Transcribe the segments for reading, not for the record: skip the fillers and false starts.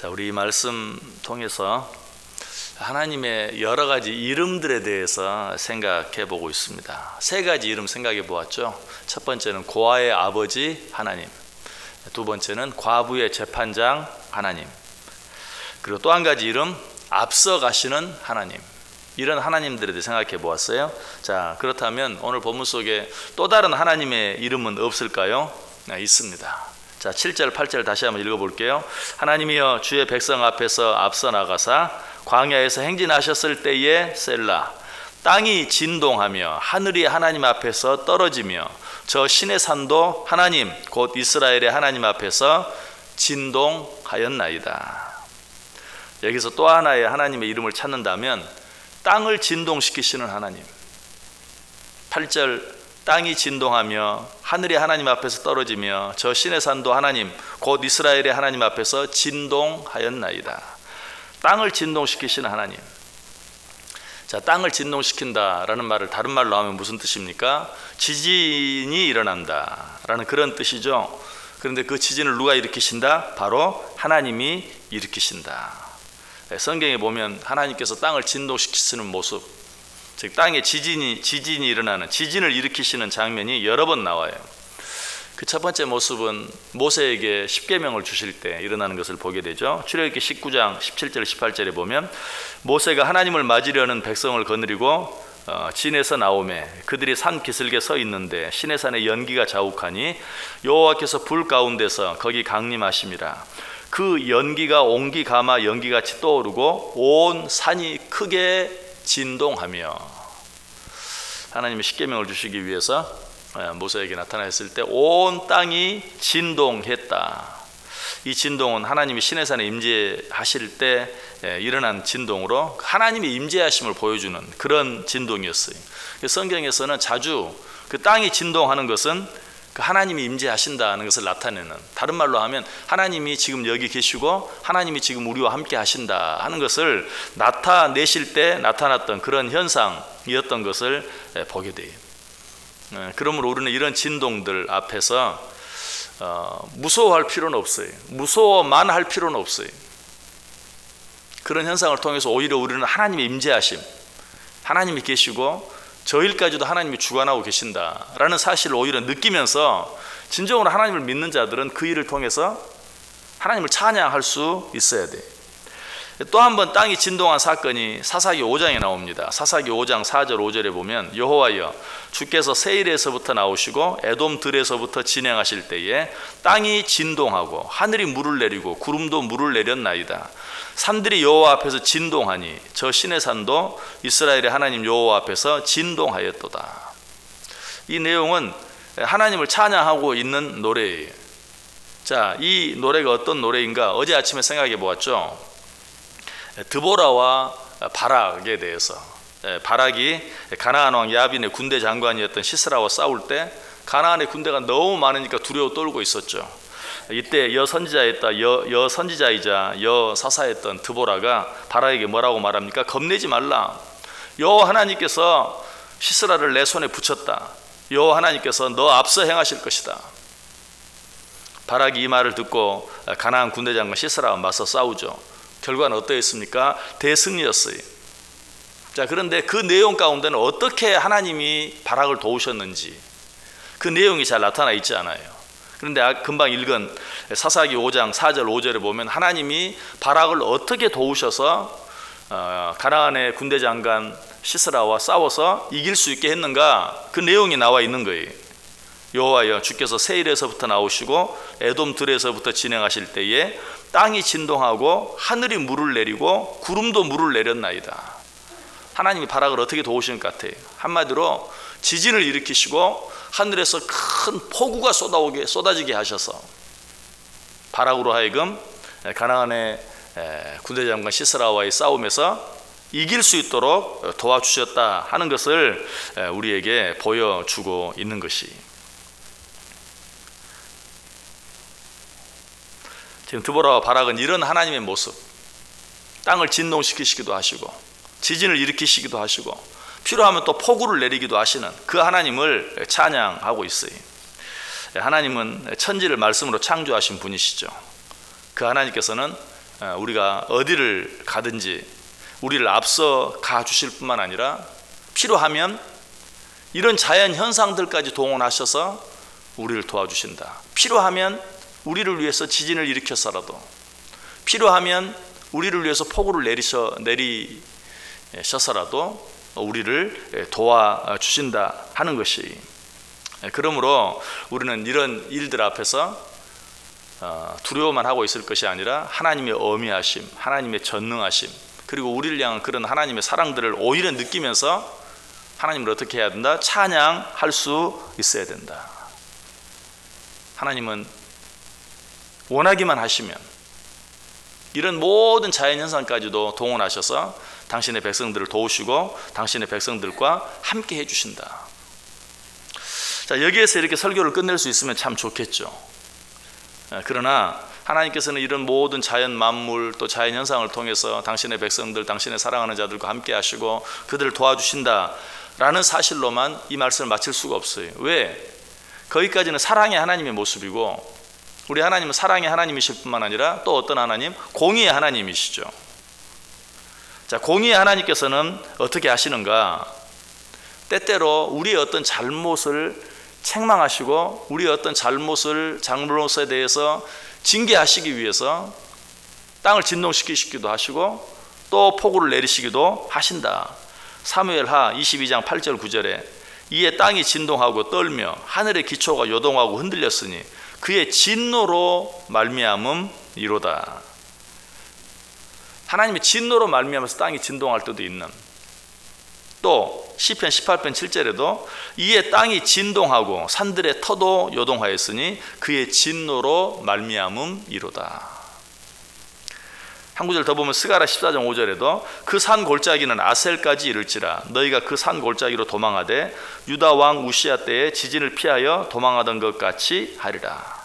자, 우리 말씀 통해서 하나님의 여러 가지 이름들에 대해서 생각해 보고 있습니다. 세 가지 이름 생각해 보았죠. 첫 번째는 고아의 아버지 하나님, 두 번째는 과부의 재판장 하나님, 그리고 또 한 가지 이름 앞서 가시는 하나님. 이런 하나님들에 대해 생각해 보았어요. 자, 그렇다면 오늘 본문 속에 또 다른 하나님의 이름은 없을까요? 네, 있습니다. 자, 7절 8절 다시 한번 읽어볼게요. 하나님이여 주의 백성 앞에서 앞서 나가사 광야에서 행진하셨을 때에 셀라, 땅이 진동하며 하늘이 하나님 앞에서 떨어지며 저 신의 산도 하나님 곧 이스라엘의 하나님 앞에서 진동하였나이다. 여기서 또 하나의 하나님의 이름을 찾는다면 땅을 진동시키시는 하나님. 8절 땅이 진동하며 하늘이 하나님 앞에서 떨어지며 저 신의 산도 하나님 곧 이스라엘의 하나님 앞에서 진동하였나이다. 땅을 진동시키시는 하나님. 자, 땅을 진동시킨다라는 말을 다른 말로 하면 무슨 뜻입니까? 지진이 일어난다 라는 그런 뜻이죠. 그런데 그 지진을 누가 일으키신다? 바로 하나님이 일으키신다. 성경에 보면 하나님께서 땅을 진동시키시는 모습, 즉 땅에 지진이 일어나는, 지진을 일으키시는 장면이 여러 번 나와요. 그 첫 번째 모습은 모세에게 십계명을 주실 때 일어나는 것을 보게 되죠. 출애굽기 19장 17절 18절에 보면 모세가 하나님을 맞으려는 백성을 거느리고 진에서 나오매 그들이 산 기슭에 서 있는데 시내산에 연기가 자욱하니 여호와께서 불 가운데서 거기 강림하심이라. 그 연기가 옹기 가마 연기같이 떠오르고 온 산이 크게 진동하며, 하나님이 십계명을 주시기 위해서 모세에게 나타났을 때 온 땅이 진동했다. 이 진동은 하나님이 시내산에 임재하실 때 일어난 진동으로 하나님의 임재하심을 보여주는 그런 진동이었어요. 성경에서는 자주 그 땅이 진동하는 것은 그 하나님이 임재하신다는 것을 나타내는, 다른 말로 하면 하나님이 지금 여기 계시고 하나님이 지금 우리와 함께 하신다 하는 것을 나타내실 때 나타났던 그런 현상이었던 것을 보게 돼요. 그러므로 우리는 이런 진동들 앞에서 무서워할 필요는 없어요. 무서워만 할 필요는 없어요. 그런 현상을 통해서 오히려 우리는 하나님의 임재하심, 하나님이 계시고 저일까지도 하나님이 주관하고 계신다라는 사실을 오히려 느끼면서 진정으로 하나님을 믿는 자들은 그 일을 통해서 하나님을 찬양할 수 있어야 돼. 또 한 번 땅이 진동한 사건이 사사기 5장에 나옵니다. 사사기 5장 4절 5절에 보면 여호와여 주께서 세일에서부터 나오시고 에돔 들에서부터 진행하실 때에 땅이 진동하고 하늘이 물을 내리고 구름도 물을 내렸나이다. 산들이 여호와 앞에서 진동하니 저 신의 산도 이스라엘의 하나님 여호와 앞에서 진동하였도다. 이 내용은 하나님을 찬양하고 있는 노래예요. 자, 이 노래가 어떤 노래인가 어제 아침에 생각해 보았죠. 드보라와 바락에 대해서, 바락이 가나안 왕 야빈의 군대 장관이었던 시스라와 싸울 때 가나안의 군대가 너무 많으니까 두려워 떨고 있었죠. 이때 여선지자이자 여사사였던 드보라가 바락에게 뭐라고 말합니까? 겁내지 말라. 여호와 하나님께서 시스라를 내 손에 붙였다. 여호와 하나님께서 너 앞서 행하실 것이다. 바락이 이 말을 듣고 가나안 군대 장관 시스라와 맞서 싸우죠. 결과는 어떠했습니까? 대승리였어요. 자, 그런데 그 내용 가운데는 어떻게 하나님이 바락을 도우셨는지 그 내용이 잘 나타나 있지 않아요. 그런데 금방 읽은 사사기 5장 4절 5절에 보면 하나님이 바락을 어떻게 도우셔서 가나안의 군대 장관 시스라와 싸워서 이길 수 있게 했는가, 그 내용이 나와 있는 거예요. 여호와여 주께서 세일에서부터 나오시고 에돔 들에서부터 진행하실 때에 땅이 진동하고 하늘이 물을 내리고 구름도 물을 내렸나이다. 하나님이 바락을 어떻게 도우시는 것 같아요. 한마디로 지진을 일으키시고 하늘에서 큰 폭우가 쏟아지게 하셔서 바락으로 하여금 가나안의 군대 장관 시스라와의 싸움에서 이길 수 있도록 도와주셨다 하는 것을 우리에게 보여주고 있는 것이, 지금 드보라와 바락은 이런 하나님의 모습, 땅을 진동시키시기도 하시고 지진을 일으키시기도 하시고 필요하면 또 폭우를 내리기도 하시는 그 하나님을 찬양하고 있어요. 하나님은 천지를 말씀으로 창조하신 분이시죠. 그 하나님께서는 우리가 어디를 가든지 우리를 앞서 가 주실 뿐만 아니라 필요하면 이런 자연 현상들까지 동원하셔서 우리를 도와주신다. 필요하면 우리를 위해서 지진을 일으켜서라도, 필요하면 우리를 위해서 폭우를 내리셔서라도 우리를 도와주신다 하는 것이, 그러므로 우리는 이런 일들 앞에서 두려워만 하고 있을 것이 아니라 하나님의 어미하심, 하나님의 전능하심, 그리고 우리를 향한 그런 하나님의 사랑들을 오히려 느끼면서 하나님을 어떻게 해야 된다? 찬양할 수 있어야 된다. 하나님은 원하기만 하시면 이런 모든 자연현상까지도 동원하셔서 당신의 백성들을 도우시고 당신의 백성들과 함께 해주신다. 자, 여기에서 이렇게 설교를 끝낼 수 있으면 참 좋겠죠. 그러나 하나님께서는 이런 모든 자연 만물 또 자연 현상을 통해서 당신의 백성들, 당신의 사랑하는 자들과 함께 하시고 그들을 도와주신다라는 사실로만 이 말씀을 마칠 수가 없어요. 왜? 거기까지는 사랑의 하나님의 모습이고, 우리 하나님은 사랑의 하나님이실 뿐만 아니라 또 어떤 하나님? 공의의 하나님이시죠. 자, 공의의 하나님께서는 어떻게 하시는가? 때때로 우리의 어떤 잘못을 책망하시고 우리의 어떤 잘못에 대해서 징계하시기 위해서 땅을 진동시키기도 하시고 또 폭우를 내리시기도 하신다. 사무엘하 22장 8절 9절에 이에 땅이 진동하고 떨며 하늘의 기초가 요동하고 흔들렸으니 그의 진노로 말미암음이로다. 하나님의 진노로 말미암아서 땅이 진동할 때도 있는, 또 시편 18편 7절에도 이에 땅이 진동하고 산들의 터도 요동하였으니 그의 진노로 말미암음이로다. 한 구절 더 보면 스가랴 14장 5절에도 그 산 골짜기는 아셀까지 이를지라 너희가 그 산 골짜기로 도망하되 유다 왕 우시야 때에 지진을 피하여 도망하던 것 같이 하리라.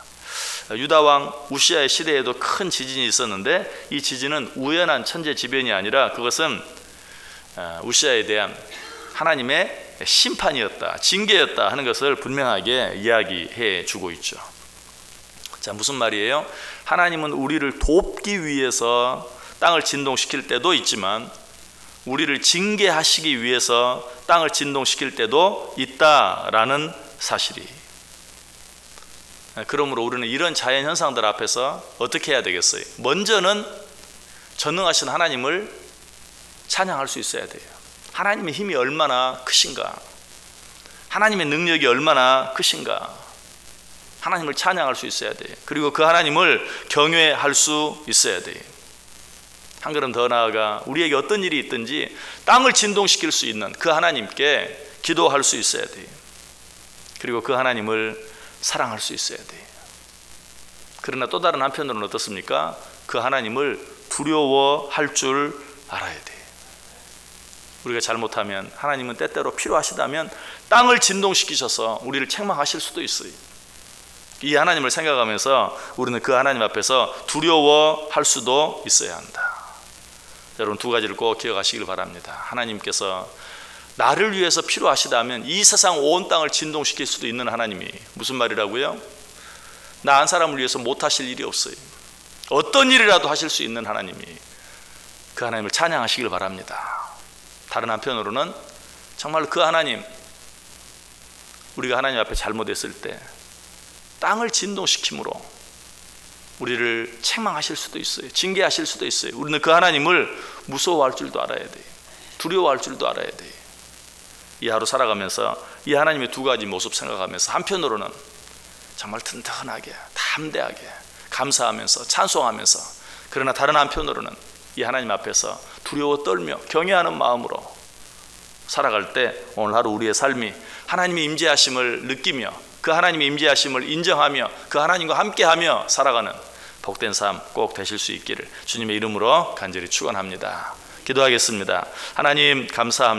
유다 왕 우시야의 시대에도 큰 지진이 있었는데 이 지진은 우연한 천재지변이 아니라 그것은 우시야에 대한 하나님의 심판이었다, 징계였다 하는 것을 분명하게 이야기해 주고 있죠. 자, 무슨 말이에요? 하나님은 우리를 돕기 위해서 땅을 진동시킬 때도 있지만 우리를 징계하시기 위해서 땅을 진동시킬 때도 있다라는 사실이. 그러므로 우리는 이런 자연 현상들 앞에서 어떻게 해야 되겠어요? 먼저는 전능하신 하나님을 찬양할 수 있어야 돼요. 하나님의 힘이 얼마나 크신가, 하나님의 능력이 얼마나 크신가, 하나님을 찬양할 수 있어야 돼요. 그리고 그 하나님을 경외할 수 있어야 돼요. 한 걸음 더 나아가 우리에게 어떤 일이 있든지 땅을 진동시킬 수 있는 그 하나님께 기도할 수 있어야 돼요. 그리고 그 하나님을 사랑할 수 있어야 돼요. 그러나 또 다른 한편으로는 어떻습니까? 그 하나님을 두려워할 줄 알아야 돼요. 우리가 잘못하면 하나님은 때때로 필요하시다면 땅을 진동시키셔서 우리를 책망하실 수도 있어요. 이 하나님을 생각하면서 우리는 그 하나님 앞에서 두려워할 수도 있어야 한다. 여러분, 두 가지를 꼭 기억하시길 바랍니다. 하나님께서 나를 위해서 필요하시다면 이 세상 온 땅을 진동시킬 수도 있는 하나님이, 무슨 말이라고요? 나 한 사람을 위해서 못하실 일이 없어요. 어떤 일이라도 하실 수 있는 하나님이, 그 하나님을 찬양하시길 바랍니다. 다른 한편으로는 정말 그 하나님, 우리가 하나님 앞에 잘못했을 때 땅을 진동시킴으로 우리를 책망하실 수도 있어요. 징계하실 수도 있어요. 우리는 그 하나님을 무서워할 줄도 알아야 돼요. 두려워할 줄도 알아야 돼요. 이 하루 살아가면서 이 하나님의 두 가지 모습 생각하면서 한편으로는 정말 튼튼하게, 담대하게, 감사하면서 찬송하면서, 그러나 다른 한편으로는 이 하나님 앞에서 두려워 떨며 경외하는 마음으로 살아갈 때 오늘 하루 우리의 삶이 하나님의 임재하심을 느끼며 그 하나님의 임재하심을 인정하며 그 하나님과 함께하며 살아가는 복된 삶 꼭 되실 수 있기를 주님의 이름으로 간절히 축원합니다. 기도하겠습니다. 하나님 감사합니다.